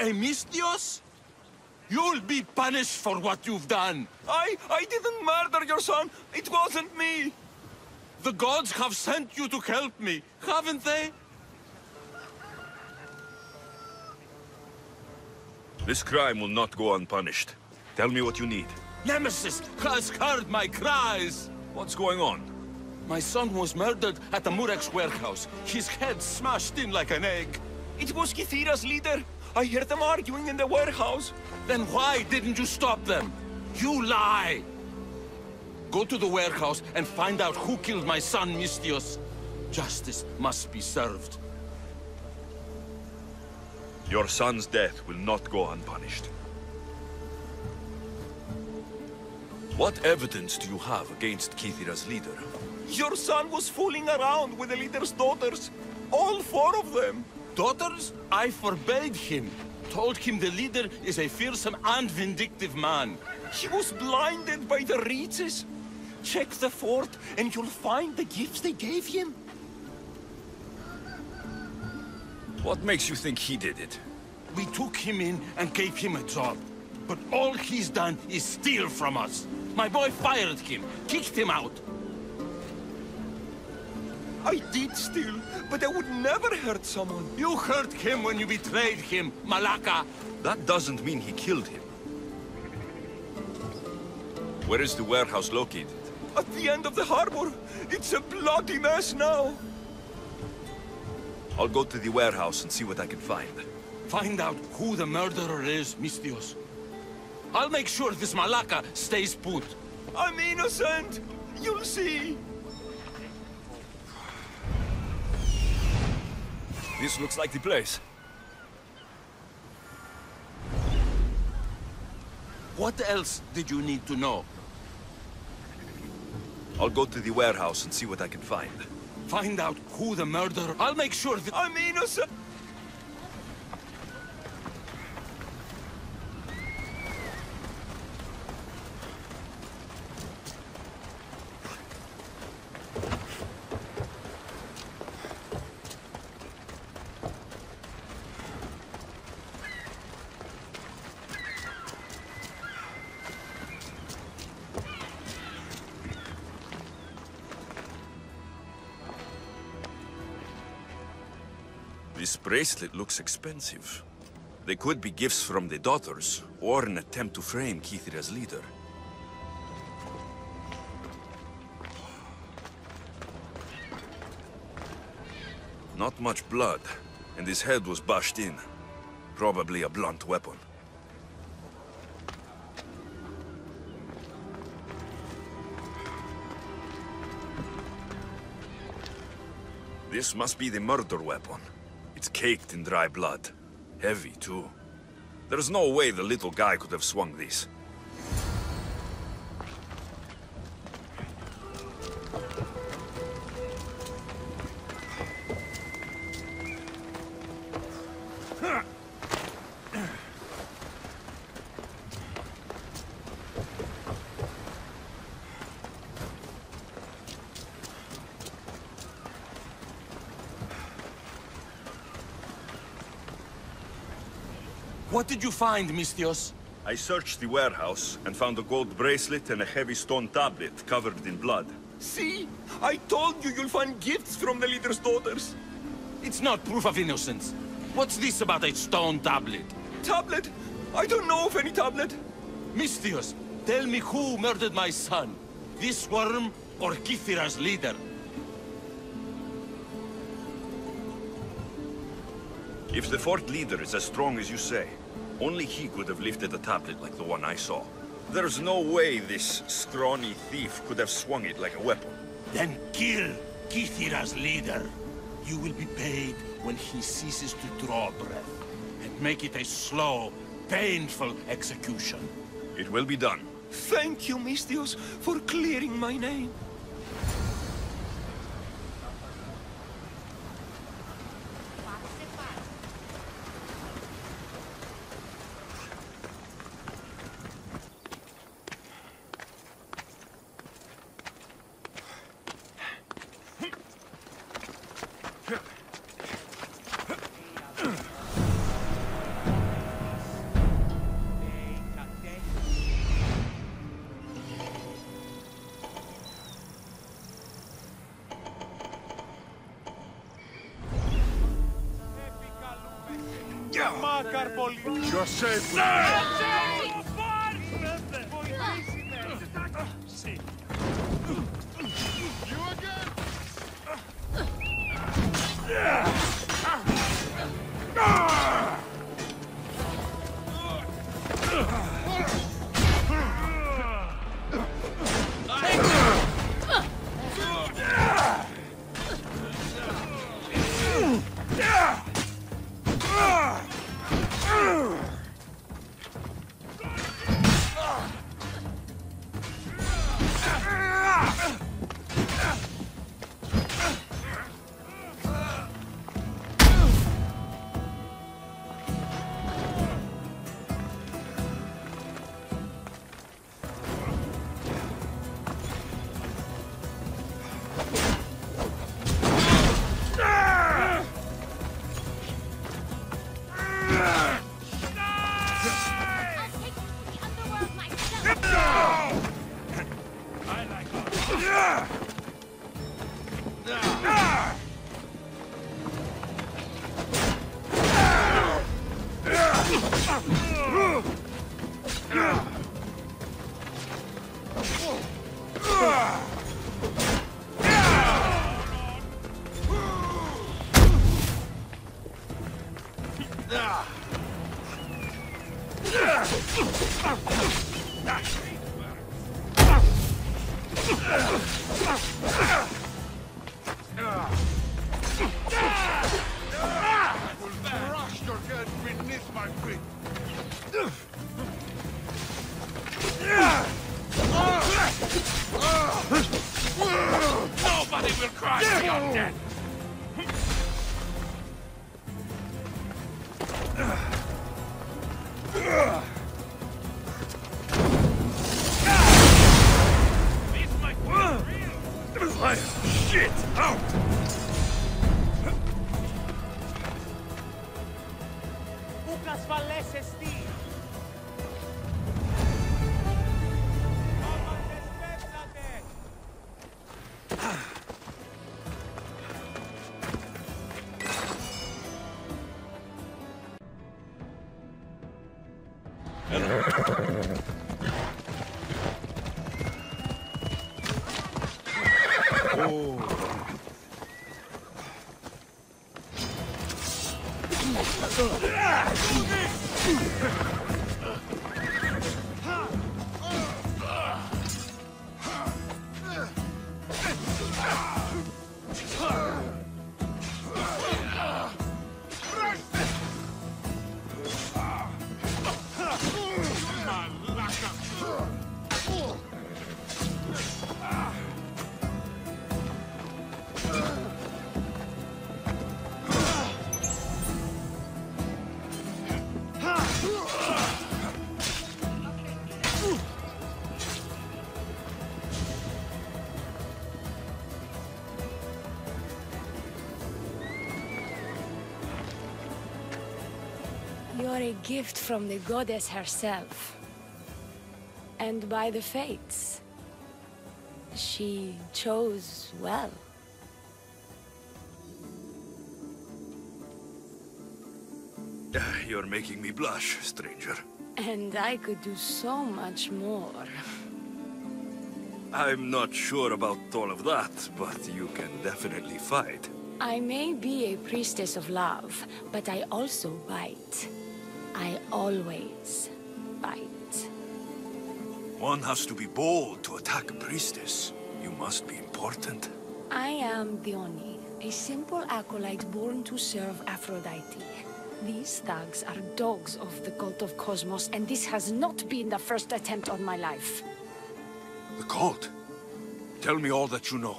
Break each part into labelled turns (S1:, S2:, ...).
S1: Mistios? You'll be punished for what you've done.
S2: I didn't murder your son. It wasn't me.
S1: The gods have sent you to help me, haven't they?
S3: This crime will not go unpunished. Tell me what you need.
S1: Nemesis has heard my cries.
S3: What's going on?
S1: My son was murdered at the Murex warehouse. His head smashed in like an egg.
S2: It was Kithira's leader. I heard them arguing in the warehouse.
S1: Then why didn't you stop them? You lie! Go to the warehouse and find out who killed my son, Mistios. Justice must be served.
S3: Your son's death will not go unpunished. What evidence do you have against Kithira's leader?
S2: Your son was fooling around with the leader's daughters. All 4 of them.
S1: Daughters? I forbade him. Told him the leader is a fearsome and vindictive man.
S2: He was blinded by the reaches. Check the fort and you'll find the gifts they gave him.
S3: What makes you think he did it?
S1: We took him in and gave him a job. But all he's done is steal from us. My boy fired him, kicked him out.
S2: I did steal, but I would never hurt someone.
S1: You hurt him when you betrayed him, Malaka.
S3: That doesn't mean he killed him. Where is the warehouse located?
S2: At the end of the harbor. It's a bloody mess now.
S3: I'll go to the warehouse and see what I can find.
S1: Find out who the murderer is, Mistios. I'll make sure this Malaka stays put.
S2: I'm innocent. You'll see.
S3: This looks like the place.
S1: What else did you need to know?
S3: I'll go to the warehouse and see what I can find.
S1: Find out who the murderer... I'll make sure that...
S2: I'm innocent.
S3: This bracelet looks expensive. They could be gifts from the daughters, or an attempt to frame Kithira's leader. Not much blood, and his head was bashed in. Probably a blunt weapon. This must be the murder weapon. It's caked in dry blood. Heavy, too. There's no way the little guy could have swung this.
S1: What did you find, Mistios?
S3: I searched the warehouse and found a gold bracelet and a heavy stone tablet covered in blood.
S2: See? I told you you'll find gifts from the leader's daughters.
S1: It's not proof of innocence. What's this about a stone tablet?
S2: Tablet? I don't know of any tablet.
S1: Mistios, tell me who murdered my son. This worm or Kithira's leader?
S3: If the fort leader is as strong as you say, only he could have lifted a tablet like the one I saw. There's no way this scrawny thief could have swung it like a weapon.
S1: Then kill Kithira's leader. You will be paid when he ceases to draw breath. And make it a slow, painful execution.
S3: It will be done.
S2: Thank you, Mistios, for clearing my name.
S1: You're safe with
S2: Nobody will cry for your death!
S1: shit! Out!
S4: Ukas valles esti!
S5: You're a gift from the goddess herself. And by the fates. She chose well.
S3: You're making me blush, stranger.
S5: And I could do so much more.
S3: I'm not sure about all of that, but you can definitely fight.
S5: I may be a priestess of love, but I also bite. I always bite.
S3: One has to be bold to attack a priestess. You must be important.
S5: I am ΔΙΟΝΗ, a simple acolyte born to serve Aphrodite. These thugs are dogs of the cult of Cosmos, and this has not been the first attempt on my life.
S3: The cult? Tell me all that you know.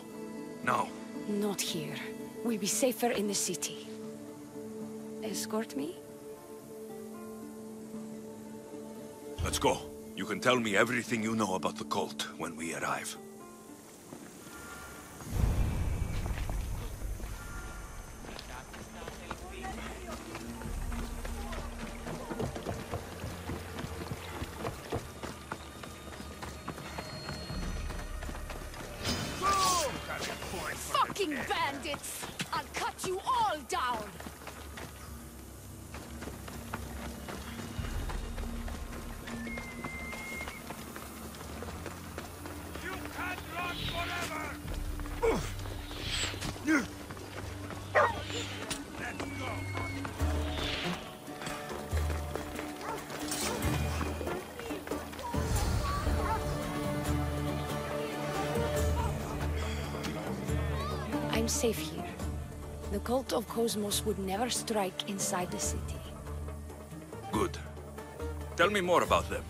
S3: Now.
S5: Not here. We'll be safer in the city. Escort me?
S3: Let's go. You can tell me everything you know about the cult when we arrive.
S5: Fucking bandits! I'll cut you all down! safe here. The cult of Cosmos would never strike inside the city.
S3: Good. Tell me more about them.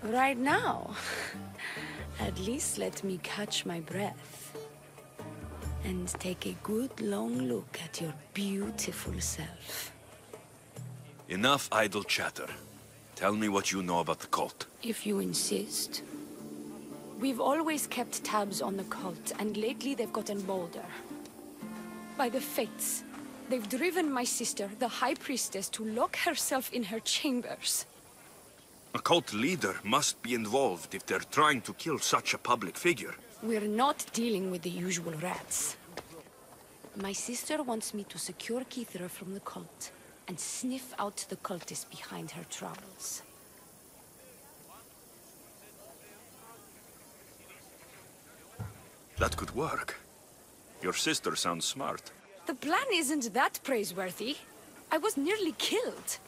S5: Right now? At least let me catch my breath. And take a good long look at your beautiful self.
S3: Enough idle chatter. Tell me what you know about the cult.
S5: If you insist. We've always kept tabs on the cult, and lately they've gotten bolder. By the fates, they've driven my sister, the High Priestess, to lock herself in her chambers.
S3: A cult leader must be involved if they're trying to kill such a public figure.
S5: We're not dealing with the usual rats. My sister wants me to secure Kithra from the cult, and sniff out the cultists behind her troubles.
S3: That could work. Your sister sounds smart.
S5: The plan isn't that praiseworthy. I was nearly killed.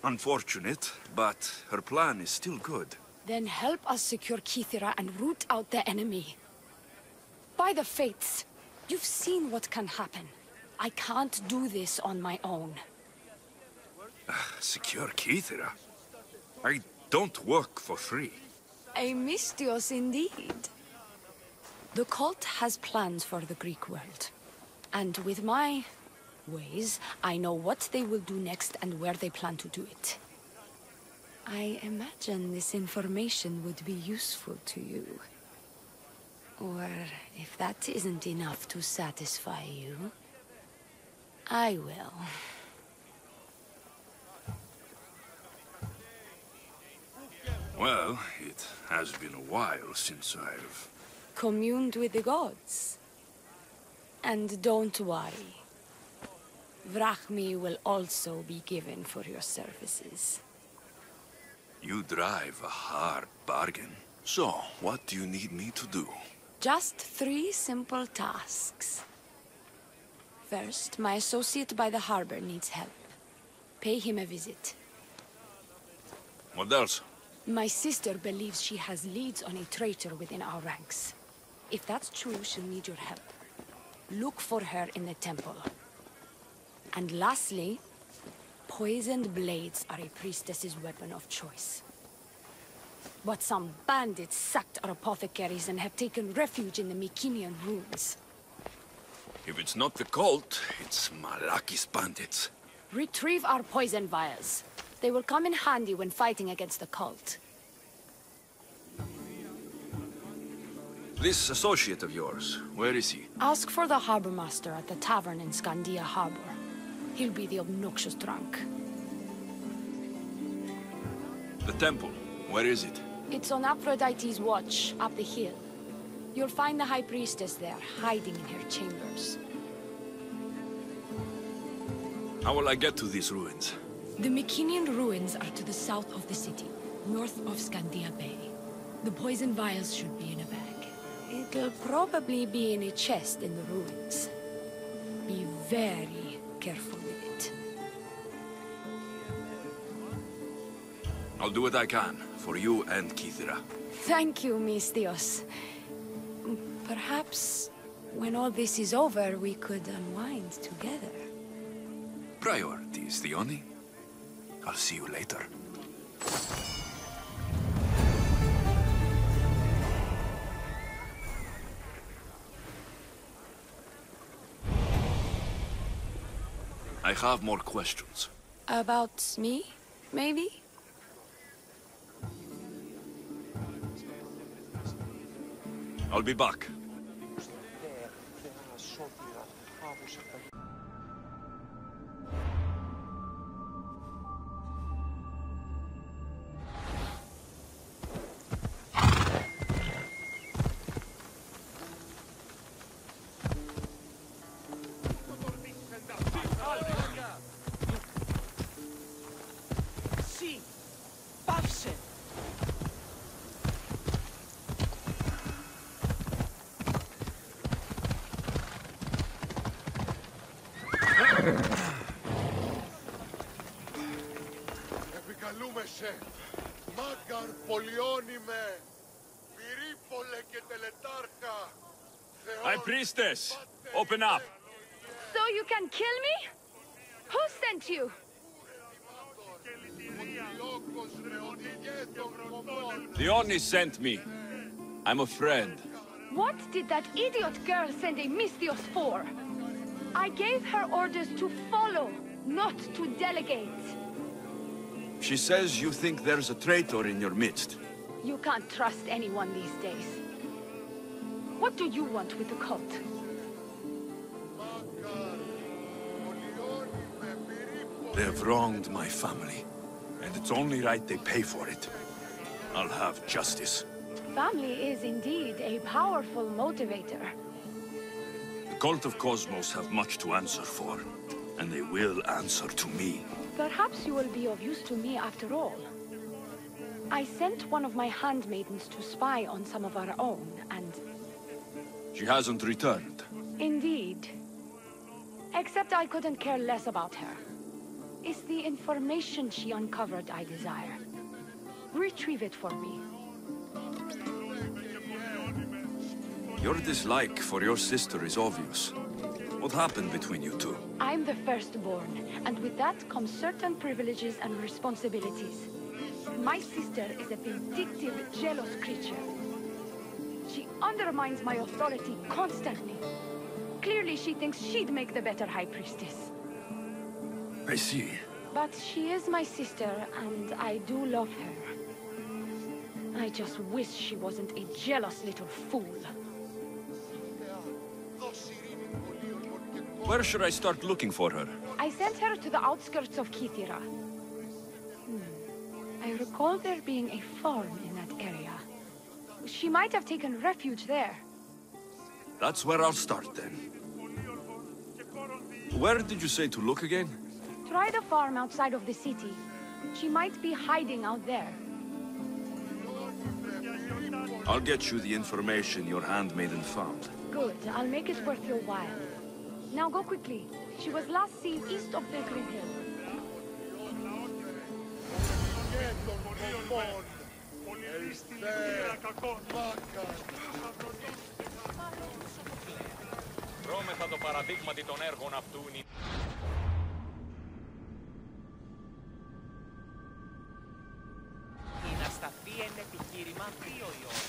S3: Unfortunate, but her plan is still good.
S5: Then help us secure Kithra and root out the enemy. By the fates, you've seen what can happen. I can't do this on my own.
S3: Secure Kithra? I don't work for free.
S5: A mystios indeed. The cult has plans for the Greek world. And with my ways, I know what they will do next and where they plan to do it. I imagine this information would be useful to you. Or, if that isn't enough to satisfy you, I will.
S3: Well, it has been a while since I've...
S5: communed with the gods. And don't worry. Vrachmi will also be given for your services.
S3: You drive a hard bargain. So, what do you need me to do?
S5: Just 3 simple tasks. First, my associate by the harbor needs help. Pay him a visit.
S3: What else?
S5: My sister believes she has leads on a traitor within our ranks. If that's true, she'll need your help. Look for her in the temple. And lastly, poisoned blades are a priestess's weapon of choice. But some bandits sacked our apothecaries and have taken refuge in the Mycenaean ruins.
S3: If it's not the cult, it's Malakis bandits.
S5: Retrieve our poison vials. They will come in handy when fighting against the cult.
S3: This associate of yours, where is he?
S5: Ask for the harbor master at the tavern in Scandia Harbor. He'll be the obnoxious drunk.
S3: The temple, where is it?
S5: It's on Aphrodite's watch, up the hill. You'll find the High Priestess there, hiding in her chambers.
S3: How will I get to these ruins?
S5: The Mycenaean ruins are to the south of the city, north of Scandia Bay. The poison vials should be in a bag. It'll probably be in a chest in the ruins. Be very careful with it.
S3: I'll do what I can, for you and Kithra.
S5: Thank you, Mystios. Perhaps, when all this is over, we could unwind together.
S3: Priorities, Theoni. I'll see you later. I have more questions.
S5: About me, maybe?
S3: I'll be back.
S4: Sì, pavse.
S6: Επικαλούμε σε Μάγκαρ Πολιόνιμε, Πυρίπολε και Τελετάρχα,
S3: High Priestess, open up.
S5: So you can kill me? Who sent you?
S3: Leonie sent me. I'm a friend.
S5: What did that idiot girl send a Mystios for? I gave her orders to follow, not to delegate.
S3: She says you think there's a traitor in your midst.
S5: You can't trust anyone these days. What do you want with the cult?
S3: They have wronged my family, and it's only right they pay for it. I'll have justice.
S5: Family is indeed a powerful motivator.
S3: The cult of Cosmos have much to answer for, and they will answer to me.
S5: Perhaps you will be of use to me after all. I sent one of my handmaidens to spy on some of our own, and...
S3: She hasn't returned.
S5: Indeed. Except I couldn't care less about her. It's the information she uncovered I desire. Retrieve it for me.
S3: Your dislike for your sister is obvious. What happened between you two?
S5: I'm the firstborn, and with that comes certain privileges and responsibilities. My sister is a vindictive, jealous creature. She undermines my authority constantly. Clearly she thinks she'd make the better High Priestess.
S3: I see.
S5: But she is my sister, and I do love her. I just wish she wasn't a jealous little fool.
S3: Where should I start looking for her?
S5: I sent her to the outskirts of Kythera. I recall there being a farm in that area. She might have taken refuge there.
S3: That's where I'll start then. Where did you say to look again?
S5: Try the farm outside of the city. She might be hiding out there.
S3: I'll get you the information your handmaiden found.
S5: Good. I'll make it worth your while. Now go quickly. She was last seen east of Pilgrim Hill.
S7: Δρόμεθα το παραδείγματι των έργων αυτού.
S4: Η να σταθεί εν επιχείρημα 2 η ώρα.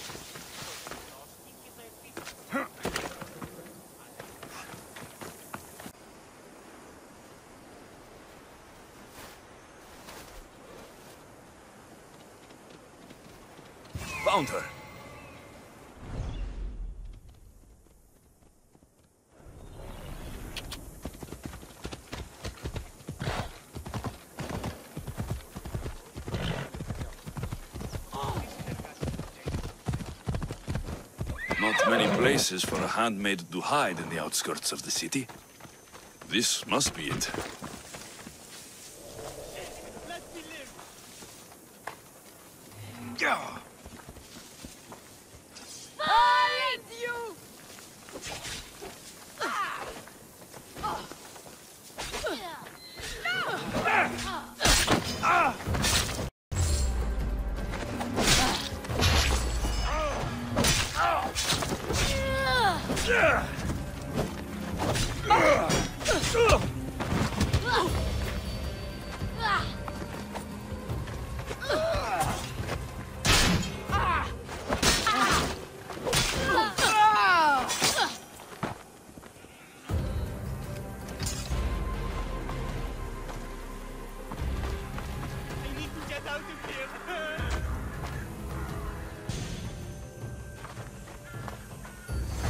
S4: Και το επίσημο.
S3: Found her. Not many places for a handmaid to hide in the outskirts of the city. This must be it. Yeah.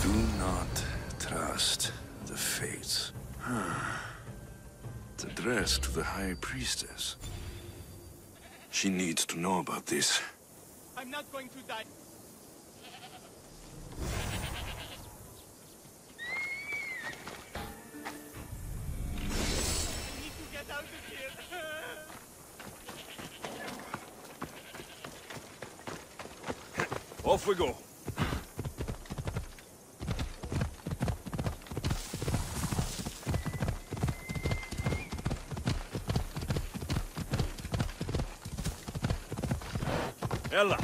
S3: Do not trust the fates. It's addressed to the High Priestess. She needs to know about this.
S7: I'm not going to die. I need to get out of here.
S3: Off we go. Ella.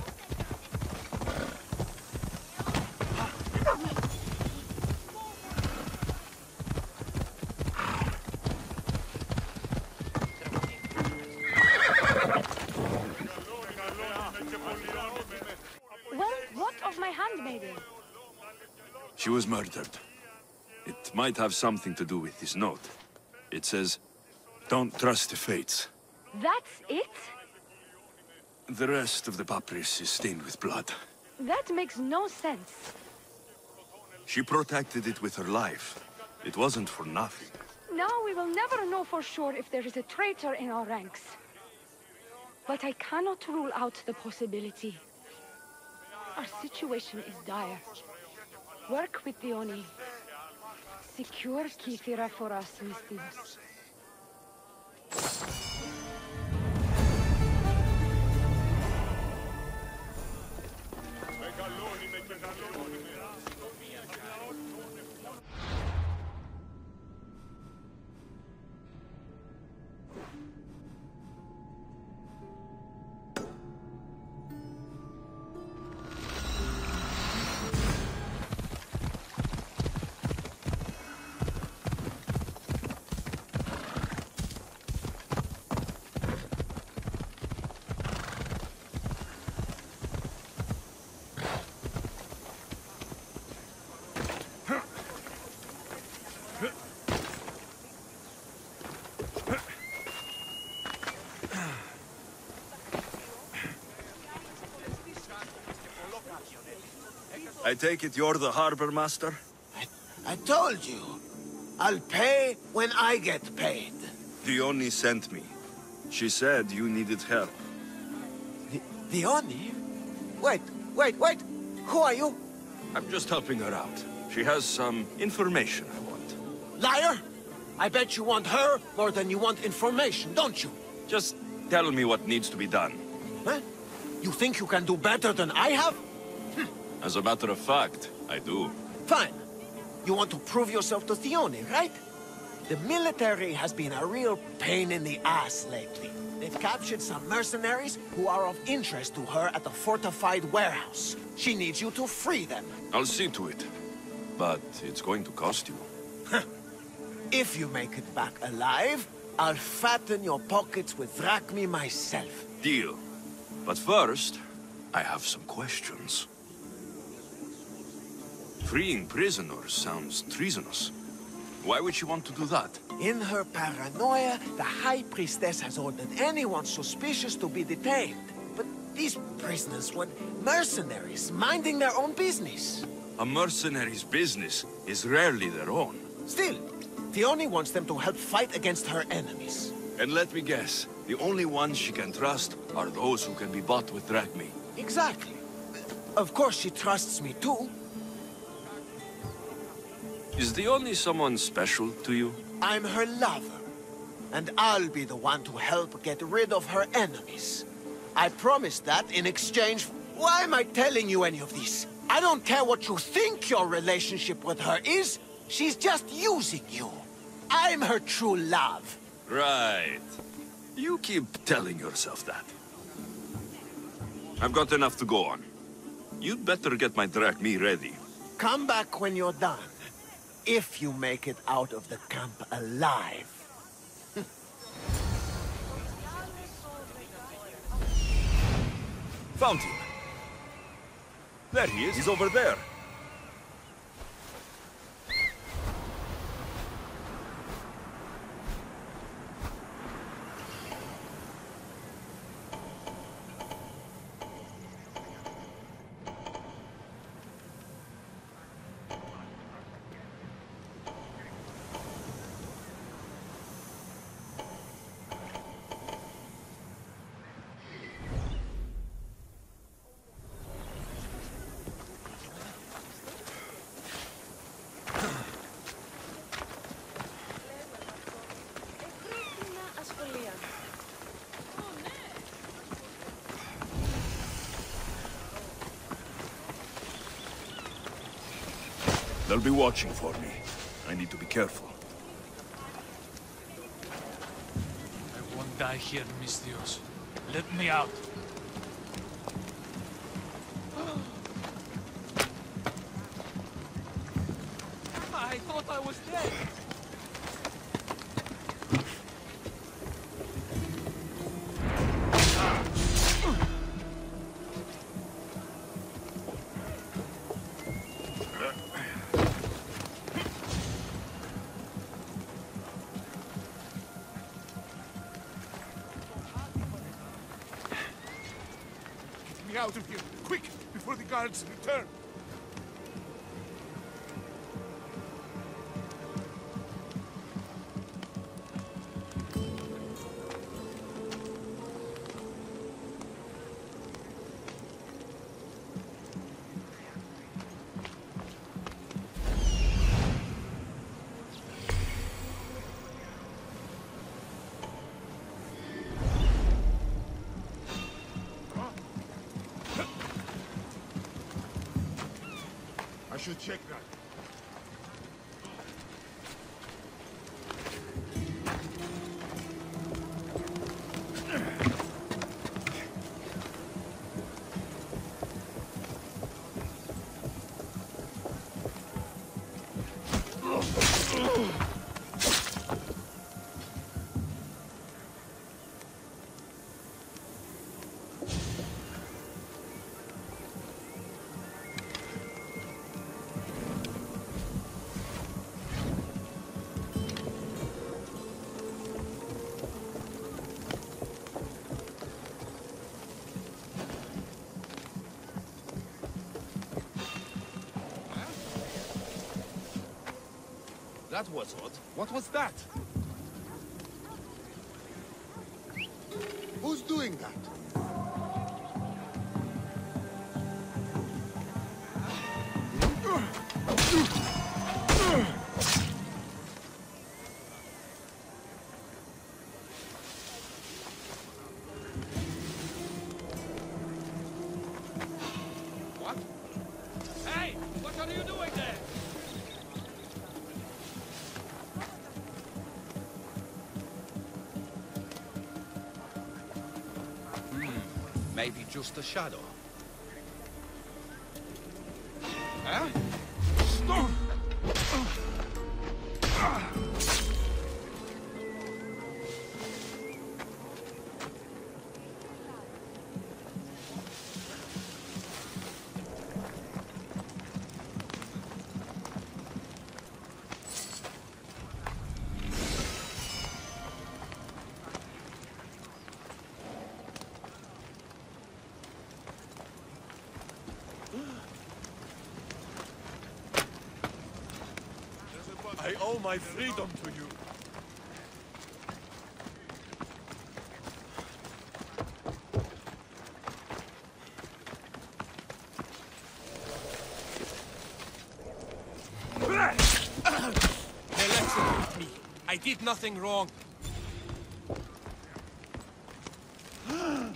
S3: She was murdered. It might have something to do with this note. It says, "Don't trust the fates."
S5: That's it?
S3: The rest of the papyrus is stained with blood.
S5: That makes no sense.
S3: She protected it with her life. It wasn't for nothing.
S5: Now we will never know for sure if there is a traitor in our ranks. But I cannot rule out the possibility. Our situation is dire. Work with the Oni. Secure Kithira for us, Mistios.
S3: I take it you're the harbor master?
S8: I told you. I'll pay when I get paid.
S3: Dione sent me. She said you needed help.
S8: The Oni? Wait. Who are you?
S3: I'm just helping her out. She has some information I want.
S8: Liar! I bet you want her more than you want information, don't you?
S3: Just tell me what needs to be done.
S8: Huh? You think you can do better than I have?
S3: As a matter of fact, I do.
S8: Fine. You want to prove yourself to Thione, right? The military has been a real pain in the ass lately. They've captured some mercenaries who are of interest to her at the fortified warehouse. She needs you to free them.
S3: I'll see to it. But it's going to cost you.
S8: If you make it back alive, I'll fatten your pockets with drachmi myself.
S3: Deal. But first, I have some questions. Freeing prisoners sounds treasonous. Why would she want to do that?
S8: In her paranoia, the High Priestess has ordered anyone suspicious to be detained. But these prisoners were mercenaries, minding their own business.
S3: A mercenary's business is rarely their own.
S8: Still, Thione wants them to help fight against her enemies.
S3: And let me guess, the only ones she can trust are those who can be bought with drachmi.
S8: Exactly. Of course she trusts me too.
S3: Is the only someone special to you?
S8: I'm her lover. And I'll be the one to help get rid of her enemies. I promised that in exchange... Why am I telling you any of this? I don't care what you think your relationship with her is. She's just using you. I'm her true love.
S3: Right. You keep telling yourself that. I've got enough to go on. You'd better get my drachmi ready.
S8: Come back when you're done. If you make it out of the camp alive.
S3: Found him. There he is. He's over there. They'll be watching for me. I need to be careful.
S9: I won't die here, Mistios. Let me out.
S7: I thought I was dead.
S6: out of here! Quick, before the guards return! I should check that. That was odd. What was that? Who's doing that?
S7: What? Hey! What are you doing there? Maybe just a shadow. Huh? Stop!
S6: I owe my freedom to you.
S7: Electrocute me. I did nothing wrong.
S6: There's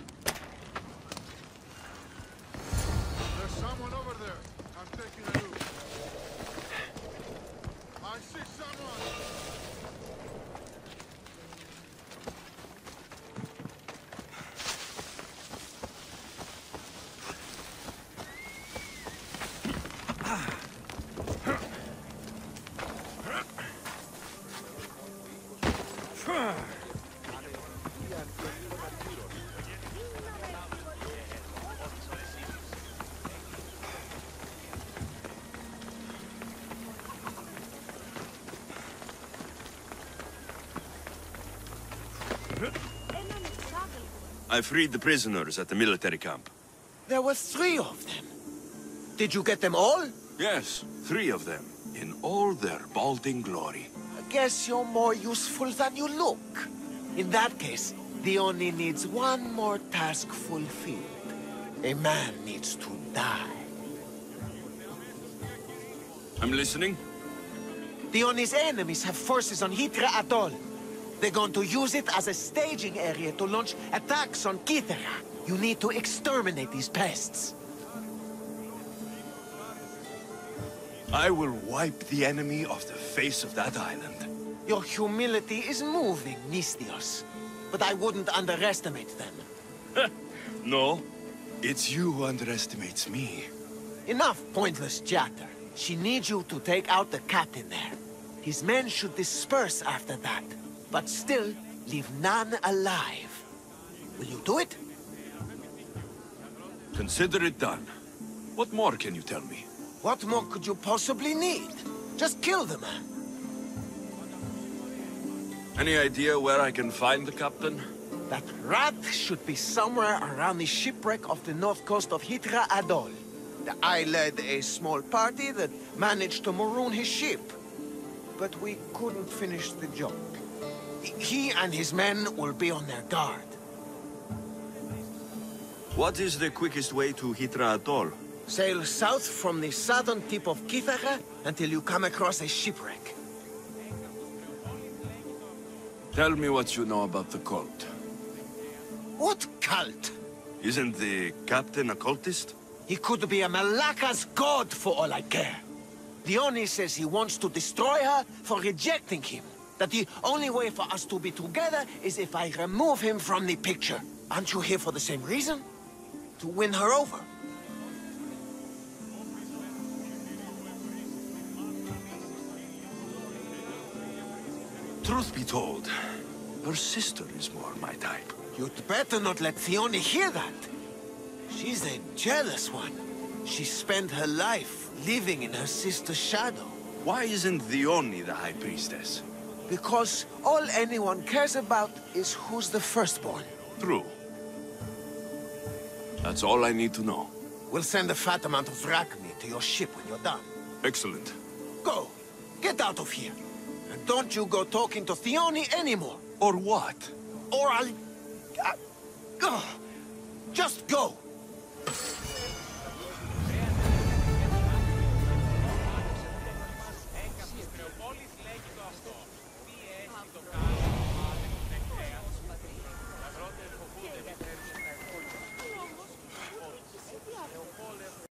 S6: someone over there. I'm taking a look. I see someone!
S3: I freed the prisoners at the military camp.
S8: There were 3 of them. Did you get them all?
S3: Yes, 3 of them, in all their balding glory.
S8: I guess you're more useful than you look. In that case, the Oni needs one more task fulfilled. A man needs to die.
S3: I'm listening.
S8: The Oni's enemies have forces on Hitra Atoll. They're going to use it as a staging area to launch attacks on Kithera. You need to exterminate these pests.
S3: I will wipe the enemy off the face of that island.
S8: Your humility is moving, Nistios. But I wouldn't underestimate them.
S3: No, it's you who underestimates me.
S8: Enough pointless chatter. She needs you to take out the captain there. His men should disperse after that, but still leave none alive. Will you do it?
S3: Consider it done. What more can you tell me?
S8: What more could you possibly need? Just kill the man.
S3: Any idea where I can find the captain?
S8: That rat should be somewhere around the shipwreck off the north coast of Hitra Atoll. I led a small party that managed to maroon his ship. But we couldn't finish the job. He and his men will be on their guard.
S3: What is the quickest way to Hitra Atoll?
S8: Sail south from the southern tip of Kithara until you come across a shipwreck.
S3: Tell me what you know about the cult.
S8: What cult?
S3: Isn't the captain a cultist?
S8: He could be a Malaka's god for all I care. Dione says he wants to destroy her for rejecting him. That the only way for us to be together is if I remove him from the picture. Aren't you here for the same reason? To win her over?
S3: Truth be told, her sister is more my type.
S8: You'd better not let Thione hear that. She's a jealous one. She spent her life living in her sister's shadow.
S3: Why isn't Thione the High Priestess?
S8: Because all anyone cares about is who's the firstborn.
S3: True. That's all I need to know.
S8: We'll send a fat amount of drachmi to your ship when you're done.
S3: Excellent.
S8: Go! Get out of here! And don't you go talking to Thione anymore!
S3: Or what?
S8: Or I'll